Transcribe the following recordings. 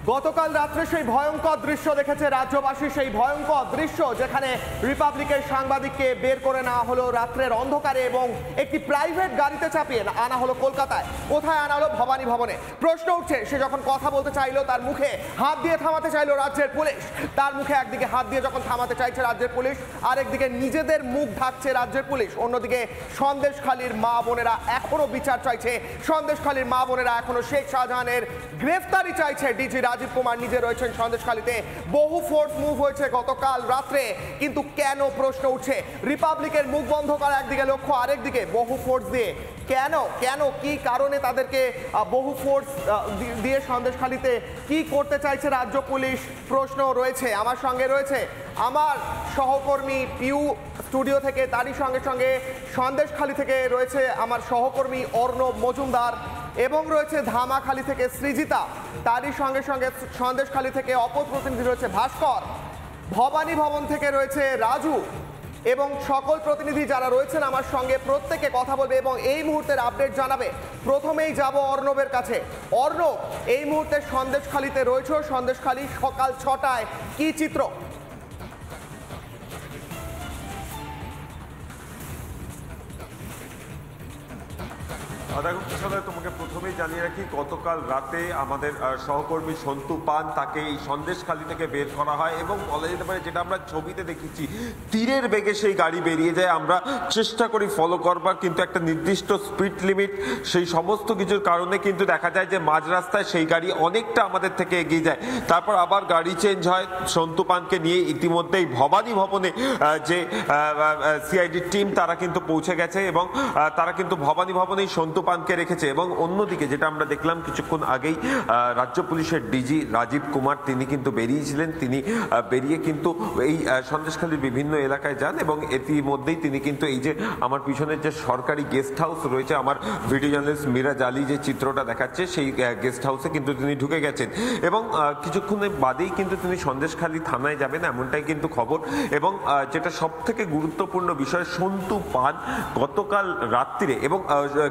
গতকাল রাত্রে সেই ভয়ঙ্কর দৃশ্য দেখেছে রাজ্যবাসী, সেই ভয়ঙ্কর দৃশ্য যেখানে রিপাবলিকের সাংবাদিককে বের করে নেওয়া হলো রাত্রের অন্ধকারে এবং একটি প্রাইভেট গাড়িতে চাপিয়ে আনা হলো কলকাতায়। কোথায় আনা হলো? ভবানী ভবনে। প্রশ্ন উঠছে, সে যখন কথা বলতে চাইলো তার মুখে হাত দিয়ে থামাতে চাইলো রাজ্যের পুলিশ। তার মুখে একদিকে হাত দিয়ে যখন থামাতে চাইছে রাজ্যের পুলিশ, আরেকদিকে নিজেদের মুখ ঢাকছে রাজ্যের পুলিশ। অন্যদিকে সন্দেশখালীর মা বোনেরা এখনো বিচার চাইছে, সন্দেশখালীর মা বোনেরা এখনো শেখ শাহজাহানের গ্রেফতারি চাইছে। ডিজি রাজীব কুমার নিজে রয়েছেন সন্দেশখালীতে। বহু ফোর্স মুভ হয়েছে গতকাল রাত্রে, কিন্তু কেন প্রশ্ন উঠছে? রিপাবলিকের মুখ বন্ধ করা একদিকে লক্ষ্য, আরেকদিকে বহু ফোর্স দিয়ে কেন কেন কি কারণে তাদেরকে বহু ফোর্স দিয়ে সন্দেশখালীতে কি করতে চাইছে রাজ্য পুলিশ? প্রশ্ন রয়েছে। আমার সঙ্গে রয়েছে আমার সহকর্মী পিউ স্টুডিও থেকে, তারই সঙ্গে সঙ্গে সন্দেশখালী থেকে রয়েছে আমার সহকর্মী অর্ণব মজুমদার, এবং রয়েছে ধামাখালী থেকে সৃজিতা, তারই সঙ্গে সঙ্গে সন্দেশখালী থেকে অপর প্রতিনিধি রয়েছে ভাস্কর, ভবানী ভবন থেকে রয়েছে রাজু, এবং সকল প্রতিনিধি যারা রয়েছেন আমার সঙ্গে প্রত্যেকে কথা বলবে এবং এই মুহূর্তের আপডেট জানাবে। প্রথমেই যাব অর্ণবের কাছে। অর্ণব, এই মুহূর্তে সন্দেশখালীতে রয়েছে, সন্দেশখালী সকাল 6টায় কি চিত্র? দেখো কিশোর, তোমাকে প্রথমেই জানিয়ে রাখি, গতকাল রাতে আমাদের সহকর্মী সন্তু পান, তাকে এই সন্দেশখালী থেকে বের করা হয় এবং বলা যেতে পারে যেটা আমরা ছবিতে দেখেছি, তীরের বেগে সেই গাড়ি বেরিয়ে যায়। আমরা চেষ্টা করি ফলো করবার, কিন্তু একটা নির্দিষ্ট স্পিড লিমিট, সেই সমস্ত কিছুর কারণে কিন্তু দেখা যায় যে মাঝ রাস্তায় সেই গাড়ি অনেকটা আমাদের থেকে এগিয়ে যায়। তারপর আবার গাড়ি চেঞ্জ হয়। সন্তু পানকে নিয়ে ইতিমধ্যেই ভবানী ভবনে যে সিআইডি টিম তারা কিন্তু পৌঁছে গেছে এবং তারা কিন্তু ভবানী ভবনেই সন্তু পানকে রেখেছে। এবং অন্যদিকে যেটা আমরা দেখলাম কিছুক্ষণ আগেই, রাজ্য পুলিশের ডিজি রাজীব কুমার তিনি কিন্তু বেরিয়েছিলেন। তিনি বেরিয়ে কিন্তু এই সন্দেশখালীর বিভিন্ন এলাকায় যান এবং ইতিমধ্যেই তিনি কিন্তু এই যে আমার পিছনের যে সরকারি গেস্ট হাউস রয়েছে, আমার ভিডিও জার্নালিস্ট মিরাজ আলী যে চিত্রটা দেখাচ্ছে, সেই গেস্ট হাউসে কিন্তু তিনি ঢুকে গেছেন এবং কিছুক্ষণের বাদেই কিন্তু তিনি সন্দেশখালী থানায় যাবেন, এমনটাই কিন্তু খবর। এবং যেটা সব থেকে গুরুত্বপূর্ণ বিষয়, সন্তু পান গতকাল রাত্রিরে, এবং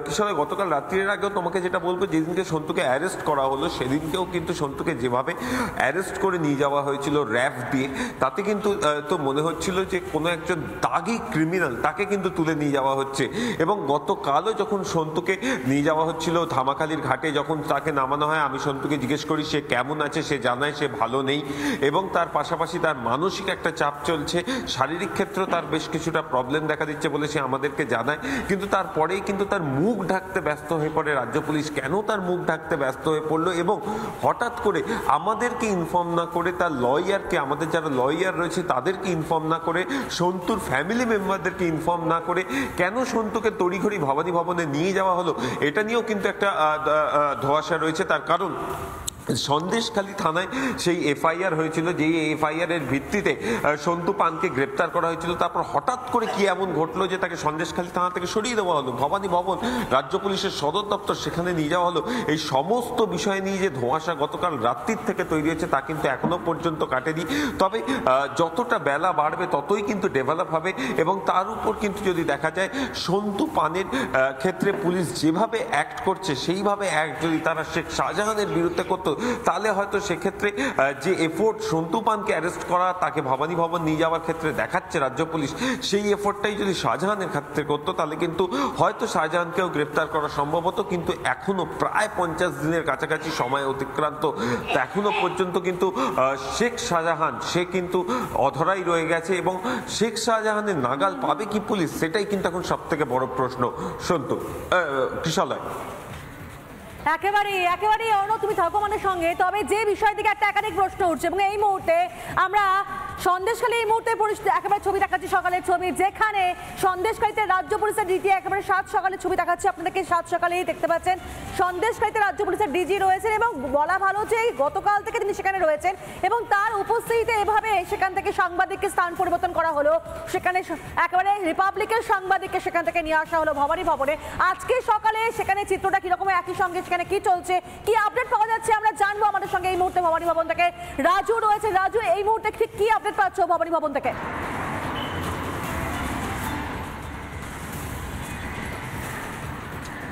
কিশোর গতকাল রাত্রির আগেও তোমাকে যেটা বলবো, যেদিনকে সন্তুকে অ্যারেস্ট করা হলো সেদিনকেও কিন্তু সন্তুকে যেভাবে অ্যারেস্ট করে নিয়ে যাওয়া হয়েছিল র্যাব দিয়ে, তাতে কিন্তু তো মনে হচ্ছিল যে কোনো একজন দাগি ক্রিমিনাল তাকে কিন্তু তুলে নিয়ে যাওয়া হচ্ছে। এবং গতকালও যখন সন্তুকে নিয়ে যাওয়া হচ্ছিল ধামাখালীর ঘাটে, যখন তাকে নামানো হয়, আমি সন্তুকে জিজ্ঞেস করি সে কেমন আছে, সে জানায় সে ভালো নেই এবং তার পাশাপাশি তার মানসিক একটা চাপ চলছে, শারীরিক ক্ষেত্রেও তার বেশ কিছুটা প্রবলেম দেখা দিচ্ছে বলে সে আমাদেরকে জানায়। কিন্তু তারপরেই কিন্তু তার মুখ ঢাকতে ব্যস্ত হয়ে পড়ে রাজ্য পুলিশ। কেন তার মুখ ঢাকতে ব্যস্ত হয়ে পড়লো এবং হঠাৎ করে আমাদেরকে ইনফর্ম না করে, তার লয়ারকে, আমাদের যারা লয়ার রয়েছে তাদেরকে ইনফর্ম না করে, সন্তুর ফ্যামিলি মেম্বারদেরকে ইনফর্ম না করে কেন সন্তুকে তড়িঘড়ি ভবানী ভবনে নিয়ে যাওয়া হলো, এটা নিয়েও কিন্তু একটা ধোঁয়াশা রয়েছে। তার কারণ সন্দেশখালী থানায় সেই এফআইআর হয়েছিল, যেই এফআইআর এর ভিত্তিতে সন্তু পানকে গ্রেপ্তার করা হয়েছিল। তারপর হঠাৎ করে কি এমন ঘটলো যে তাকে সন্দেশখালী থানা থেকে সরিয়ে দেওয়া হলো, ভবানী ভবন রাজ্য পুলিশের সদর দপ্তর সেখানে নিয়ে যাওয়া হলো। এই সমস্ত বিষয় নিয়ে যে ধোঁয়াশা গতকাল রাত্রির থেকে তৈরি হয়েছে তা কিন্তু এখনো পর্যন্ত কাটেনি। তবে যতটা বেলা বাড়বে ততই কিন্তু ডেভেলপ হবে এবং তার উপর কিন্তু যদি দেখা যায় সন্তু পানের ক্ষেত্রে পুলিশ যেভাবে অ্যাক্ট করছে, সেইভাবে অ্যাক্ট যদি তারা শেখ শাহজাহানের বিরুদ্ধে করতো, তাহলে হয়তো সেক্ষেত্রে যে এফোর্ট সন্তু পানকে অ্যারেস্ট করা, তাকে ভবানী ভবন নিয়ে যাওয়ার ক্ষেত্রে দেখাচ্ছে রাজ্য পুলিশ, সেই এফোর্টটাই যদি শাহজাহানের ক্ষেত্রে করতো তাহলে কিন্তু হয়তো শাহজাহানকেও গ্রেপ্তার করা সম্ভব হতো। কিন্তু এখনো প্রায় 50 দিনের কাছাকাছি সময় অতিক্রান্ত, এখনো পর্যন্ত কিন্তু শেখ শাহজাহান সে কিন্তু অধরাই রয়ে গেছে এবং শেখ শাহজাহানের নাগাল পাবে কি পুলিশ, সেটাই কিন্তু এখন সব থেকে বড় প্রশ্ন। সন্তু, কৃষালয় একেবারে অন্য তুমি থাকো আমাদের সঙ্গে। তবে যে বিষয় থেকে একটা একাধিক প্রশ্ন উঠছে এবং এই মুহূর্তে আমরা সন্দেশখালী এই মুহূর্তে একেবারে ছবি দেখাচ্ছি, সকালের ছবি, যেখানে সন্দেশখালীতে রাজ্য পুলিশের ডিজি একেবারে 7 সকালের ছবি দেখাচ্ছি আপনাদেরকে। 7 সকালেই দেখতে পাচ্ছেন সন্দেশখালীতে রাজ্য পুলিশের ডিজি রয়েছেন এবং বলা ভালো যে গতকাল থেকে তিনি সেখানে রয়েছেন এবং তার উপস্থিতিতে এভাবে সেখান থেকে সাংবাদিককে স্থান পরিবর্তন করা হলো। সেখানে একেবারে রিপাবলিকের সাংবাদিককে সেখান থেকে নিয়ে আসা হলো ভবানী ভবনে। আজকে সকালে সেখানে চিত্রটা কিরকম, একই সঙ্গে সেখানে কি চলছে, কি আপডেট পাওয়া যাচ্ছে আমরা জানবো। আমাদের সঙ্গে এই মুহূর্তে ভবানী ভবন থেকে রাজু রয়েছে। রাজু, এই মুহূর্তে ঠিক কি আপডেট পাচ্ছ ভবানী ভবন থেকে?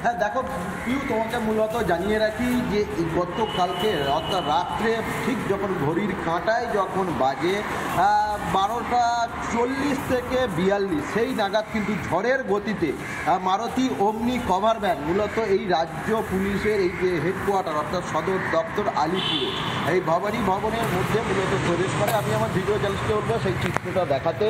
হ্যাঁ দেখো পিউ, তোমাকে মূলত জানিয়ে রাখি যে গতকালকে অর্থাৎ রাত্রে ঠিক যখন ঘড়ির কাঁটায় যখন বাজে 12:40 থেকে 42 সেই নাগাদ কিন্তু ঝড়ের গতিতে মারুতি ওমনি কভার ভ্যান মূলত এই রাজ্য পুলিশের এই যে হেডকোয়ার্টার অর্থাৎ সদর দপ্তর আলিপুরে এই ভবানী ভবনের মধ্যে মূলত প্রবেশ করে। আমি আমার ভিডিও জার্নালিস্টকে বলবো সেই চিত্রটা দেখাতে।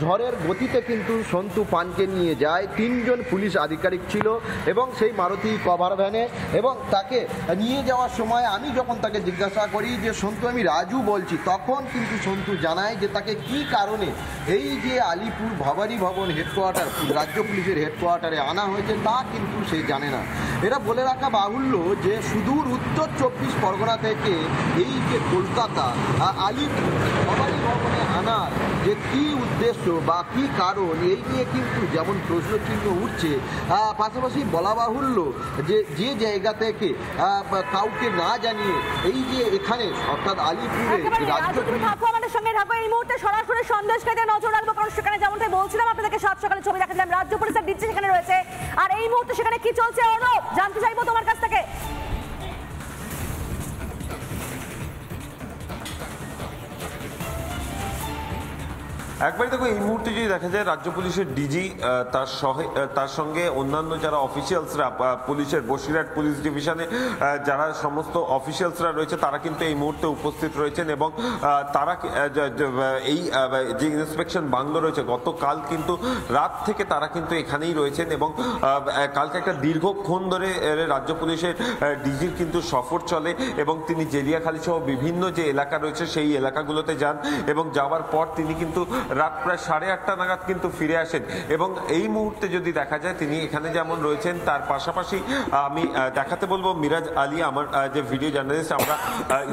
ঝড়ের গতিতে কিন্তু সন্তু পানকে নিয়ে যায়, 3 জন পুলিশ আধিকারিক ছিল এবং সেই মারুতি কভার ভ্যানে, এবং তাকে নিয়ে যাওয়ার সময় আমি যখন তাকে জিজ্ঞাসা করি যে সন্তু আমি রাজু বলছি, তখন কিন্তু সন্তু জানায় যে তাকে কি কারণে এই যে আলিপুর ভবানী ভবন হেডকোয়ার্টার রাজ্য পুলিশের হেডকোয়ার্টারে আনা হয়েছে তা কিন্তু সে জানে না। এরা বলে রাখা বাহুল্য যে সুদূর উত্তর 24 পরগনা থেকে এই যে কলকাতা আলিপুর ভবানী ভবনে আনার যে কী উদ্দেশ্য বা কী কারণ এই নিয়ে কিন্তু যেমন প্রশ্নচিহ্ন উঠছে, পাশাপাশি বলা বাহুল্য যে যে জায়গা থেকে কাউকে না জানিয়ে এই যে এখানে অর্থাৎ আলিপুরে রাজ্য পুলিশ আমাদের সঙ্গে থাকো এই মুহূর্তে সরাসরি সন্দেশখালীতে নজর রাখবো, কারণ সেখানে যেমনটাই বলছিলাম আপনাদেরকে সাত সকালে ছবি দেখালাম, রাজ্য পুলিশের ডিজি সেখানে রয়েছে, আর এই মুহূর্তে সেখানে কি চলছে অর্ণব জানতে চাইবো তোমার কাছ থেকে। একবারই দেখো, এই মুহূর্তে যদি দেখা যায় রাজ্য পুলিশের ডিজি তার সঙ্গে অন্যান্য যারা অফিসিয়ালসরা পুলিশের বসিরহাট পুলিশ ডিভিশনে যারা সমস্ত অফিসিয়ালসরা রয়েছে তারা কিন্তু এই মুহূর্তে উপস্থিত রয়েছেন এবং তারা এই যে ইন্সপেকশন বাংলো রয়েছে গতকাল কিন্তু রাত থেকে তারা কিন্তু এখানেই রয়েছেন এবং কালকে একটা দীর্ঘক্ষণ ধরে রাজ্য পুলিশের ডিজির কিন্তু সফর চলে এবং তিনি জেলিয়াখালী সহ বিভিন্ন যে এলাকা রয়েছে সেই এলাকাগুলোতে যান এবং যাওয়ার পর তিনি কিন্তু রাত প্রায় 8:30 নাগাদ কিন্তু ফিরে আসেন এবং এই মুহূর্তে যদি দেখা যায় তিনি এখানে যেমন রয়েছেন তার পাশাপাশি আমি দেখাতে বলবো মিরাজ আলী, আমার যে ভিডিও জার্নালিস্ট, আমরা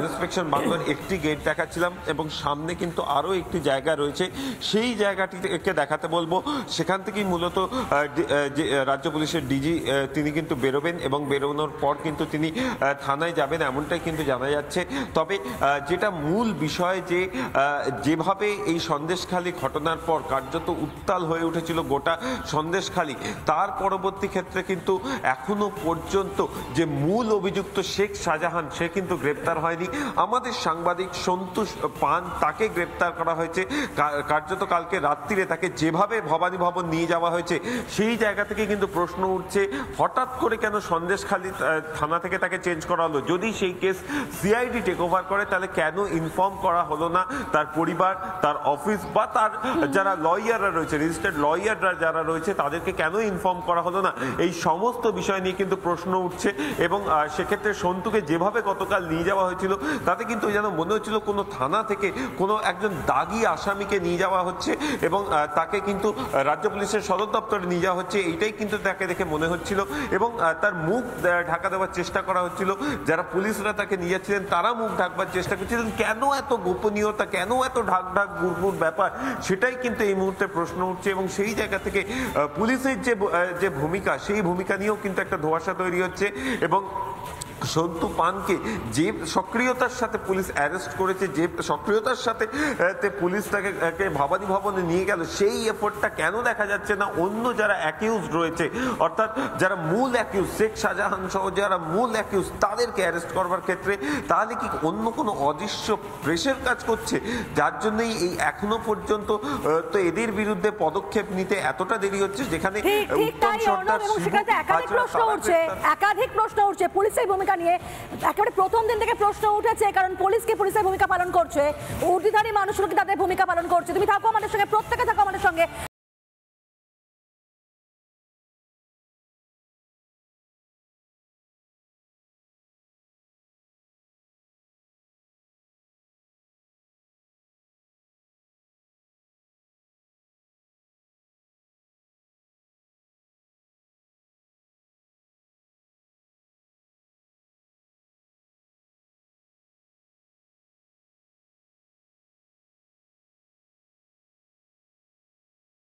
ইন্সপেকশন বাংলোর একটি গেট দেখাচ্ছিলাম এবং সামনে কিন্তু আরও একটি জায়গা রয়েছে, সেই জায়গাটিকে দেখাতে বলবো। সেখান থেকেই মূলত যে রাজ্য পুলিশের ডিজি তিনি কিন্তু বেরোবেন এবং বেরোনোর পর কিন্তু তিনি থানায় যাবেন এমনটাই কিন্তু জানা যাচ্ছে। তবে যেটা মূল বিষয় যে যেভাবে এই সন্দেশখালী ঘটনার পর কার্যত উত্তাল হয়ে উঠেছিল গোটা সন্দেশখালী, তার পরবর্তী ক্ষেত্রে কিন্তু এখনো পর্যন্ত যে মূল অভিযুক্ত শেখ শাহজাহান সে কিন্তু গ্রেপ্তার হয়নি। আমাদের সাংবাদিক সন্তু পান তাকে গ্রেপ্তার করা হয়েছে, কার্যত কালকে রাত্রিরে তাকে যেভাবে ভবানী ভবন নিয়ে যাওয়া হয়েছে সেই জায়গা থেকে কিন্তু প্রশ্ন উঠছে হঠাৎ করে কেন সন্দেশখালী থানা থেকে তাকে চেঞ্জ করা হলো। যদি সেই কেস সিআইডি টেক ওভার করে তাহলে কেন ইনফর্ম করা হলো না তার পরিবার, তার অফিস বা তার যারা লয়াররা রয়েছে, রেজিস্টার্ড লয়াররা যারা রয়েছে তাদেরকে কেন ইনফর্ম করা হলো না, এই সমস্ত বিষয় নিয়ে কিন্তু প্রশ্ন উঠছে এবং সেক্ষেত্রে সন্তুকে যেভাবে গতকাল নিয়ে যাওয়া হয়েছিল তাতে কিন্তু যেন মনে হচ্ছিল কোনো থানা থেকে কোনো একজন দাগি আসামিকে নিয়ে যাওয়া হচ্ছে এবং তাকে কিন্তু রাজ্য পুলিশের সদর দপ্তরে নিয়ে যাওয়া হচ্ছে, এইটাই কিন্তু তাকে দেখে মনে হচ্ছিল এবং তার মুখ ঢাকা দেওয়ার চেষ্টা করা হচ্ছিল। যারা পুলিশরা তাকে নিয়ে যাচ্ছিলেন তারা মুখ ঢাকবার চেষ্টা করছিলেন, কেন এত গোপনীয়তা, কেন এত ঢাক ঢাক গুড়গুড় ব্যাপার, সেটাই কিন্তু এই মুহূর্তে প্রশ্ন উঠছে এবং সেই জায়গা থেকে পুলিশের যে ভূমিকা সেই ভূমিকা নিয়েও কিন্তু একটা ধোঁয়াশা তৈরি হচ্ছে এবং সন্তু পানকে যে সক্রিয়তার সাথে পুলিশ অ্যারেস্ট করেছে, যে সক্রিয়তার সাথে পুলিশ তাকে ভবানী ভবনে নিয়ে গেল, সেই এফোর্টটা কেন দেখা যাচ্ছে না অন্য যারা অ্যাকিউজ রয়েছে, অর্থাৎ যারা মূল অ্যাকিউজ শেখ শাহজাহান সহ যারা মূল অ্যাকিউজ তাদেরকে অ্যারেস্ট করবার ক্ষেত্রে, তাহলে কি অন্য কোনো অদৃশ্য প্রেশার কাজ করছে যার জন্যই এই এখনো পর্যন্ত তো এদের বিরুদ্ধে পদক্ষেপ নিতে এতটা দেরি হচ্ছে, যেখানে একাধিক প্রশ্ন উঠছে পুলিশের ভূমিকা নিয়ে। একেবারে প্রথম দিন থেকে প্রশ্ন উঠেছে, কারণ পুলিশকে পুলিশের ভূমিকা পালন করছে, ঊর্ধ্বধারী মানুষগুলো কি তাদের ভূমিকা পালন করছে। তুমি থাকো আমাদের সঙ্গে, প্রত্যেকে থাকো আমাদের সঙ্গে।